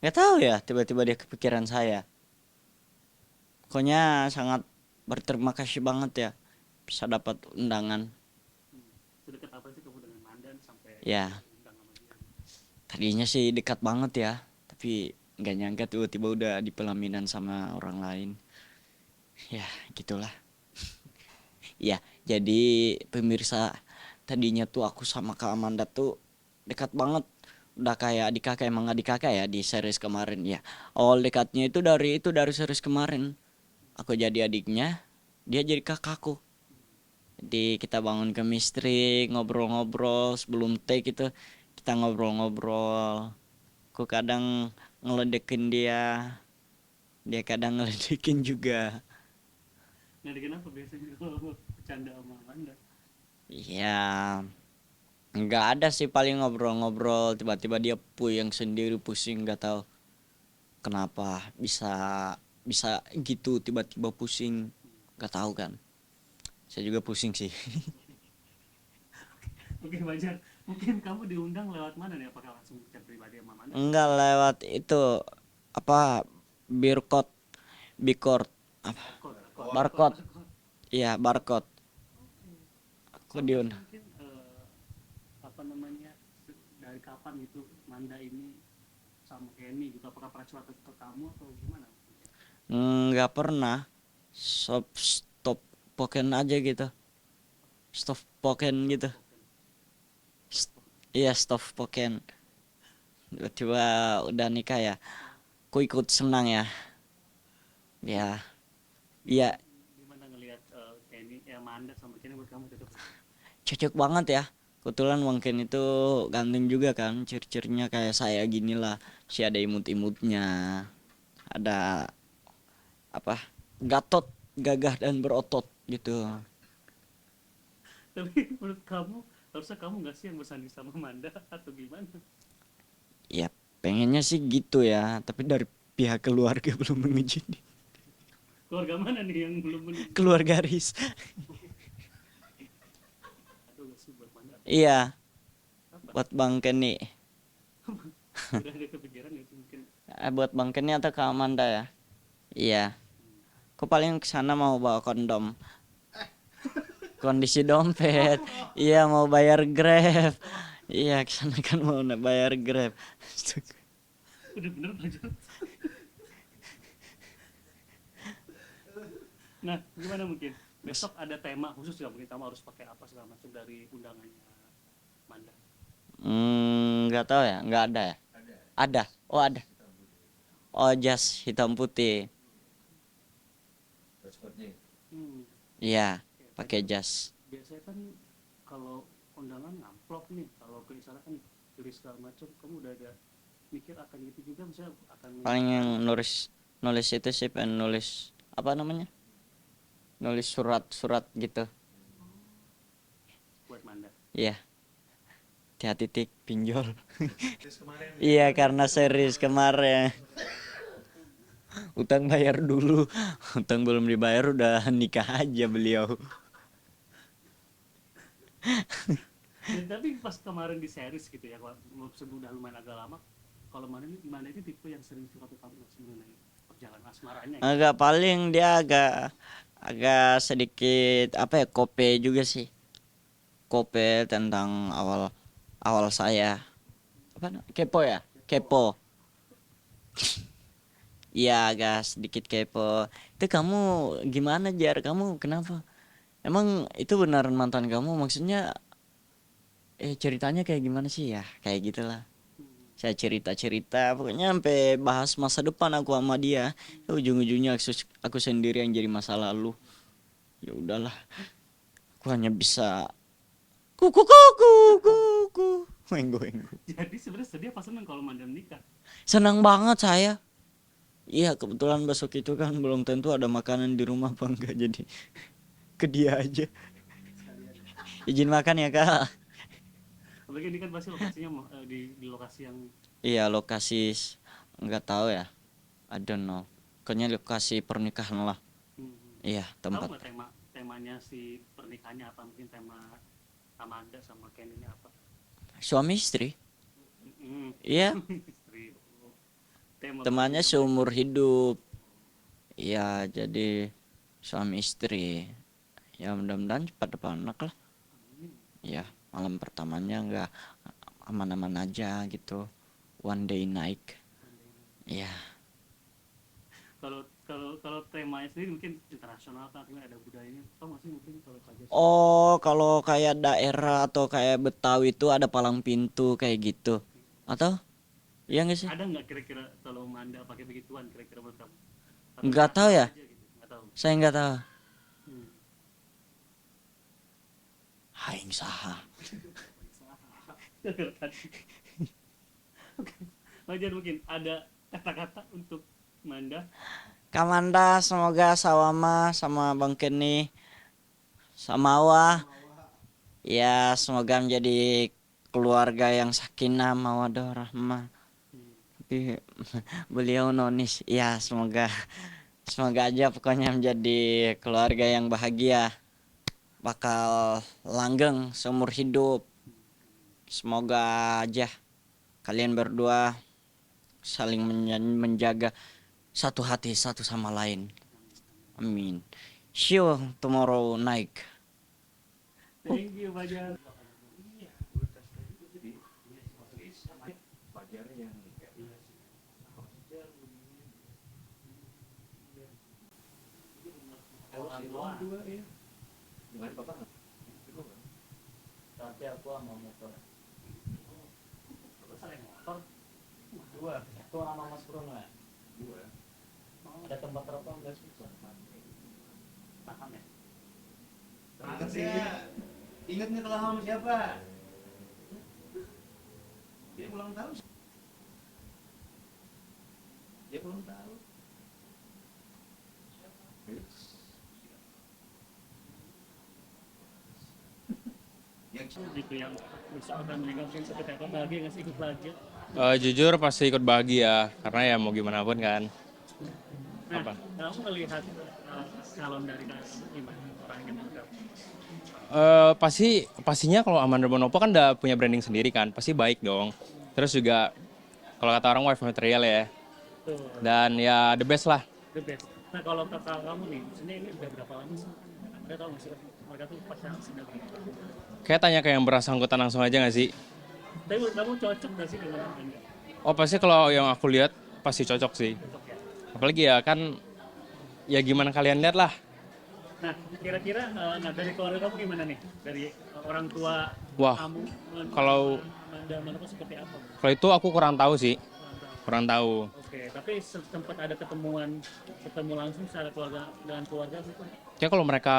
Nggak tahu ya, tiba-tiba dia kepikiran saya. Pokoknya sangat berterima kasih banget ya bisa dapat undangan. Hmm. Sedekat apa sih kamu dengan Mandan sampai Ya, diundang sama dia? tadinya sih dekat banget ya, tapi nggak nyangka tiba-tiba udah di pelaminan sama orang lain. Ya, gitulah. Ya, jadi pemirsa, tadinya tuh aku sama Kak Amanda tuh dekat banget. Udah kayak adik kakak, emang adik kakak ya di series kemarin ya. Awal dekatnya itu dari series kemarin. Aku jadi adiknya, dia jadi kakakku. Jadi kita bangun chemistry, ngobrol-ngobrol sebelum take itu kita ngobrol-ngobrol. Aku kadang ngeledekin dia, dia kadang ngeledekin juga. Nah, kenapa biasanya kalau bercanda sama Manda? Ya, nggak ada sih, paling ngobrol-ngobrol tiba-tiba dia puyeng sendiri, pusing, nggak tahu kenapa bisa bisa gitu tiba-tiba pusing, nggak tahu kan. Saya juga pusing sih. Oke, Fajar. Mungkin kamu diundang lewat mana nih? Apakah langsung chat pribadi sama Manda atau Enggak, gimana? lewat itu apa, birkot, bikort, apa, Barcode, barcode. barcode. Iya, barcode. Oke. Aku Sama sih diun. mungkin apa namanya, dari kapan gitu Manda ini sama Kenny gitu, apakah pernah curhat ke kamu atau gimana? Nggak pernah. Stop poken aja gitu. Stop poken Soft gitu. spoken. St- iya, stop poken. Tiba-tiba udah nikah ya. Aku ikut senang ya. Ya, Gimana iya, gimana ngelihat Kenny ya, Manda sama Kenny buat kamu cocok? cocok banget ya. Kebetulan mungkin itu ganteng juga kan. Ciri-cirinya kayak saya gini lah. Si ada imut-imutnya. Ada apa? Gatot, gagah dan berotot gitu. Tapi menurut kamu harusnya kamu nggak sih yang bersanding sama Manda atau gimana? Ya, pengennya sih gitu ya. Tapi dari pihak keluarga belum mengizinkan. Keluarga mana nih yang belum mengizinkan? Keluar garis. Aduh, nggak sih buat Manda apa ya? Iya, Apa? buat Bang Kenny. Udah ada kepikiran nggak sih mungkin? Buat Bang Kenny atau ke Amanda ya? Iya. Aku paling kesana mau bawa kondom. Kondisi dompet. Iya, mau bayar Grab. Iya, kesana kan mau bayar Grab. Udah bener Fajar. Nah, gimana mungkin Bes- besok ada tema khusus nggak, mungkin kamu harus pakai apa segala macam dari undangannya Manda? Nggak tahu ya, nggak ada ya. Ada. Oh, ada. Oh, jas hitam putih. Hmm. Iya, Oke, pakai Fajar, jas. biasanya kan kalau undangan ngamplop nih, kalau ke istana kan tulis segala macam, kamu udah ada mikir akan gitu juga, misalnya akan Paling yang menyiapkan nulis nulis itu sih, pengen nulis apa namanya? Nulis surat-surat gitu. buat Manda? Iya, titik pinjol. Iya, karena series kemarin. Utang bayar dulu. Utang belum dibayar udah nikah aja beliau. Dan tapi pas kemarin di series gitu ya, kalau sudah lumayan agak lama, kalau Manda ini tipe yang sering suka ke kamu mengenai perjalanan asmaranya gitu. Agak paling dia agak agak sedikit apa ya, kope juga sih. Kope tentang awal awal saya. Apa kepo ya? Kepo. Iya, agak sedikit kepo. Itu kamu gimana, Jar? Kamu kenapa? Emang itu beneran mantan kamu? Maksudnya ceritanya kayak gimana sih ya? Kayak gitulah. Hmm. Saya cerita-cerita, pokoknya sampai bahas masa depan aku sama dia. Ujung-ujungnya aku sendiri yang jadi masa lalu. Ya udahlah, aku hanya bisa kuku kuku kuku. Wenggo wenggo. Jadi sebenarnya sedih apa seneng kalau Manda menikah? Senang banget saya. Iya, kebetulan besok itu kan belum tentu ada makanan di rumah apa enggak, jadi ke dia aja. Sekalian. Izin makan ya, Kak. Apalagi ini kan pasti lokasinya di lokasi yang Iya, lokasi nggak tahu ya. I don't know. Pokoknya lokasi pernikahan lah. hmm, Iya, tahu tempat nggak temanya si pernikahannya apa, mungkin tema Amanda sama Ken ini apa? suami istri. Hmm. Iya, Istri. Oh. tema temannya bahagia mereka. seumur hidup. Ya, jadi suami istri. Ya mudah-mudahan cepat dapat anak lah. Amin. Ya, malam pertamanya nggak aman-aman aja gitu. One day naik. Ya, Kalau kalau kalau temanya sendiri mungkin internasional kan, artinya ada budayanya. Tahu nggak sih mungkin kalau Pak Jas? oh kalau kayak daerah atau kayak Betawi itu ada palang pintu kayak gitu. Atau iya nggak sih? Ada nggak kira-kira kalau Manda pakai begituan kira-kira menurut kamu? Atau Nggak tahu natural ya. aja gitu? Nggak tahu. Saya nggak tahu. Hmm. Haing saha. Tadi. Wajar mungkin ada kata-kata untuk Manda. Kamanda semoga Sawama sama Bang Kenny Samawa ya semoga menjadi keluarga yang sakinah mawaddah rahmah. Hmm. Tapi beliau nonis ya semoga aja pokoknya menjadi keluarga yang bahagia, bakal langgeng seumur hidup. Semoga aja kalian berdua saling menjaga satu hati satu sama lain. Amin. See you tomorrow night. Thank you Pak Jas. Tapi aku sama motor. Selesai motor. Dua. Aku sama Mas Bruno ya. Dua. Ada tempat rokok nggak sih? Paham ya? Ingat ya, ingat nih kalau sama siapa? Dia ulang tahun. Dia ulang tahun. Yang Gitu yang misalkan meninggalkan seperti apa bahagia nggak sih ikut bahagia. Jujur pasti ikut bahagia karena ya mau gimana pun kan. Nah, Apa? kamu melihat calon dari kamu gimana orangnya menurut kamu? Pastinya kalau Amanda Bonopo kan udah punya branding sendiri kan, pasti baik dong. Terus juga kalau kata orang wife material ya, Tuh, dan ya the best lah. the best. Nah kalau kakak kamu nih, ini udah berapa lama sih? Mereka tahu nggak sih mereka tuh pacaran sudah berapa? Kayak tanya ke yang bersangkutan langsung aja nggak sih? Tapi menurut kamu cocok nggak sih dengan Anda? Oh pasti kalau yang aku lihat pasti cocok sih. Cocok ya. Apalagi ya kan, ya gimana kalian lihat lah. Nah kira-kira nah dari keluarga kamu gimana nih? Dari orang tua Wah, kamu, kalau Amanda Manopo seperti apa? kalau itu aku kurang tahu sih, Kurang tahu. kurang tahu. Oke, tapi sempat ada ketemu langsung secara keluarga dengan keluarga gitu. Kayak kalau mereka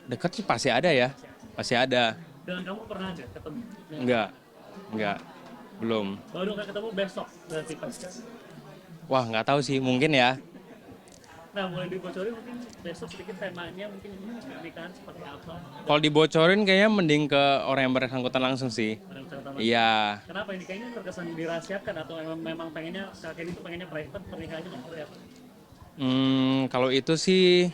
deket sih pasti ada ya, pasti ada. Dengan kamu pernah ada ketemu? Enggak, belum. Baru akan ketemu besok berarti pas. Wah, nggak tahu sih, mungkin ya. Nah, mulai dibocorin mungkin besok sedikit temanya mungkin pernikahan seperti apa? Kalau dibocorin kayaknya mending ke orang yang bersangkutan langsung sih. Pada kesempatan lain. Iya, Kenapa ini kayaknya terkesan dirahasiakan atau memang pengennya kakek itu pengennya private pernikahannya seperti apa? kalau itu sih,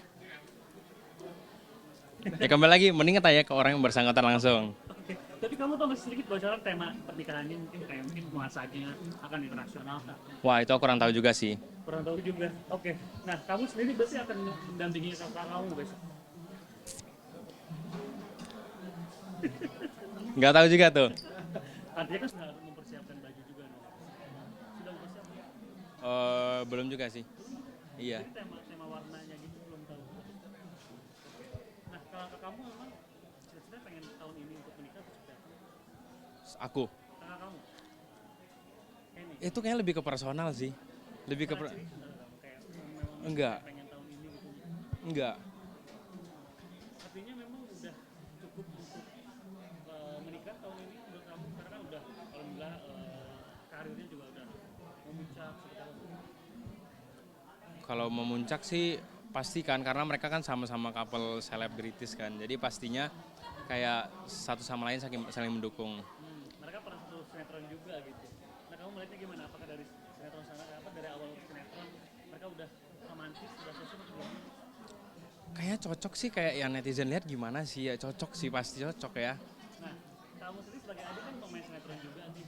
ya kembali lagi, mending tanya ke orang yang bersangkutan langsung. Oke, tapi kamu tahu masih sedikit bocoran tema pernikahannya mungkin kayak mungkin nuansanya akan internasional kan? Wah, itu aku kurang tahu juga sih. Kurang tahu juga. Oke, nah kamu sendiri berarti akan mendampingi kakak kamu besok? Nggak tahu juga tuh. Artinya kan sudah mempersiapkan baju juga dong. Sudah mempersiapkan. Belum juga sih. Iya. Jadi tema warnanya gitu belum tahu. Oke. Nah kalau kakak kamu memang sebenarnya pengen tahun ini untuk menikah atau seperti apa? Aku. Kakak kamu? Ini. Itu kayaknya lebih ke personal sih. Lebih ke... Ciri kamu kayak memang Enggak, pengen tahun ini gitu. enggak. Artinya memang udah cukup untuk menikah tahun ini menurut kamu karena kan udah alhamdulillah karirnya juga udah memuncak seperti apa? Kalau memuncak sih pasti kan, karena mereka kan sama-sama couple selebritis kan. Jadi pastinya kayak satu sama lain saling mendukung. Mereka pernah satu sinetron juga gitu. Nah kamu melihatnya gimana? Apakah dari sinetron sana apa dari awal sinetron mereka udah romantis, udah sesuatu atau belum? Kayaknya cocok sih, kayak yang netizen lihat gimana sih ya, cocok sih, pasti cocok ya. Nah kamu sendiri sebagai adik kan pemain sinetron juga nih.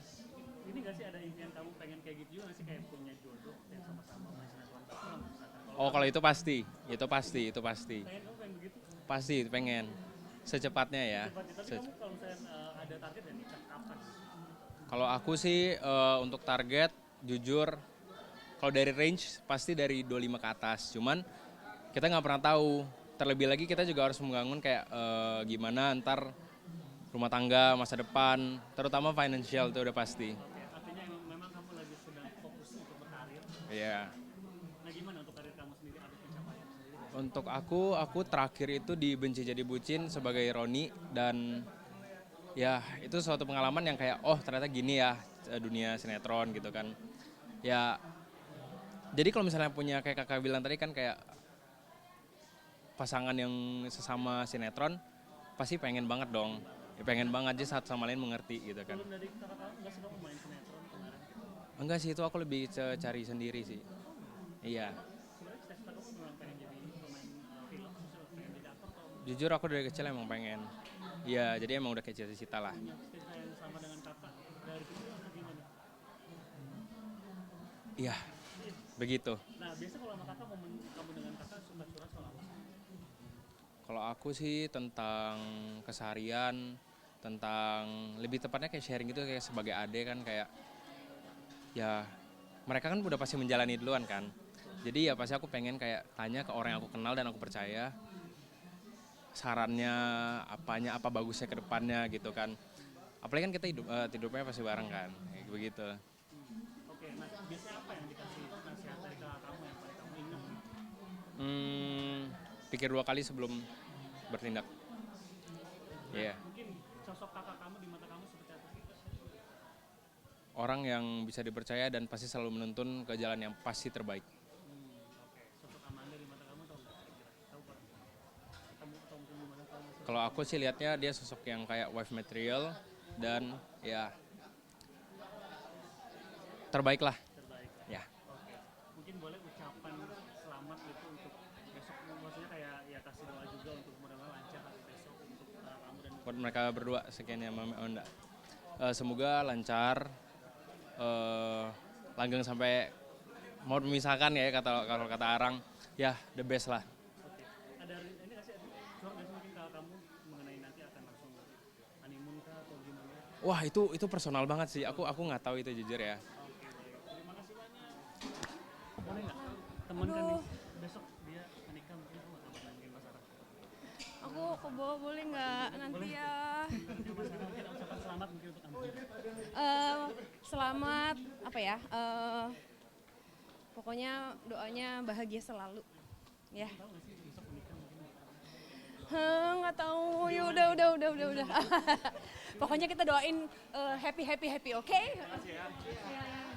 Ini nggak sih ada impian kamu pengen kayak gitu juga nggak sih, kayak punya jodoh yang sama-sama main sinetron bareng misalkan? Oh kalau itu pasti, itu pasti, itu pasti. Pengen kamu pengen begitu? Pasti pengen. Secepatnya ya. Tapi kamu kalau misalnya ada target ya nikah kapan? Kalau aku sih untuk target jujur kalau dari range pasti dari 25 ke atas. Cuman kita nggak pernah tahu. Terlebih lagi kita juga harus membangun kayak gimana ntar rumah tangga masa depan, terutama financial itu udah pasti. Oke, artinya memang kamu lagi sedang fokus untuk berkarir. Iya. Nah gimana untuk karir kamu sendiri, ada pencapaian sendiri? Untuk aku terakhir itu di Benci Jadi Bucin sebagai Roni dan ya itu suatu pengalaman yang kayak oh ternyata gini ya dunia sinetron gitu kan. Ya jadi kalau misalnya punya kayak kakak bilang tadi kan kayak pasangan yang sesama sinetron pasti pengen banget dong. Ya pengen banget aja satu sama lain mengerti gitu kan. Belum dari kakak kamu nggak suka main sinetron kemarin? Enggak sih itu aku lebih cari sendiri sih. Iya. Sebenarnya cita-cita kamu memang pengen jadi pemain film, terus pengen jadi aktor atau Jujur aku dari kecil emang pengen. Iya jadi emang udah kayak cita-cita lah. punya cita yang sama dengan kakak dari kecil atau gimana? Iya begitu. Nah biasa kalau sama kakak, momen kamu dengan kakak suka curhat soal apa? Kalau aku sih tentang keseharian, tentang lebih tepatnya kayak sharing gitu kayak sebagai adik kan kayak ya mereka kan udah pasti menjalani duluan kan. Jadi ya pasti aku pengen kayak tanya ke orang yang aku kenal dan aku percaya sarannya apanya apa bagusnya ke depannya gitu kan. Apalagi kan kita tidurnya pasti bareng kan. Kayak begitu. Oke, nah biasanya apa yang dikasih nasihat dari kakak kamu yang paling kamu ingat? Pikir 2 kali sebelum bertindak. Iya. Mungkin sosok kakak kamu di mata kamu seperti apa sih? Orang yang bisa dipercaya dan pasti selalu menuntun ke jalan yang pasti terbaik. Oke, sosok Amanda di mata kamu tahu nggak kira-kira? Tahu kan? Kamu atau mungkin gimana kamu? Kalau aku sih lihatnya dia sosok yang kayak wife material dan ya terbaik lah. Terbaik. Ya. Oke, mungkin boleh ucapan selamat gitu untuk besok, maksudnya kayak ya kasih doa juga untuk mudah-mudahan lancar besok untuk kamu dan Buat mereka berdua sekian ya Mama Onda. Semoga lancar, langgeng sampai mau memisahkan ya kalau kata Arang. Ya the best lah. oke. Ada ini nggak sih, curhat nggak sih mungkin kalau kamu mengenai nanti akan langsung honeymoon kah atau gimana? Wah itu personal banget sih. Aku nggak tahu itu jujur ya. Oke, baik. Terima kasih banyak. Boleh nggak teman kan nih besok dia menikah, mungkin kamu nggak kabar mungkin Mas Sarah. Aku ke bawah boleh nggak nanti ya? Nanti Mas Sarah mungkin ucapan selamat mungkin untuk kamu. Selamat apa ya? Pokoknya doanya bahagia selalu. Ya. Tahu nggak sih besok menikah mungkin? Nggak tahu. Ya udah. Pokoknya kita doain happy, oke? Terima kasih ya. Ya.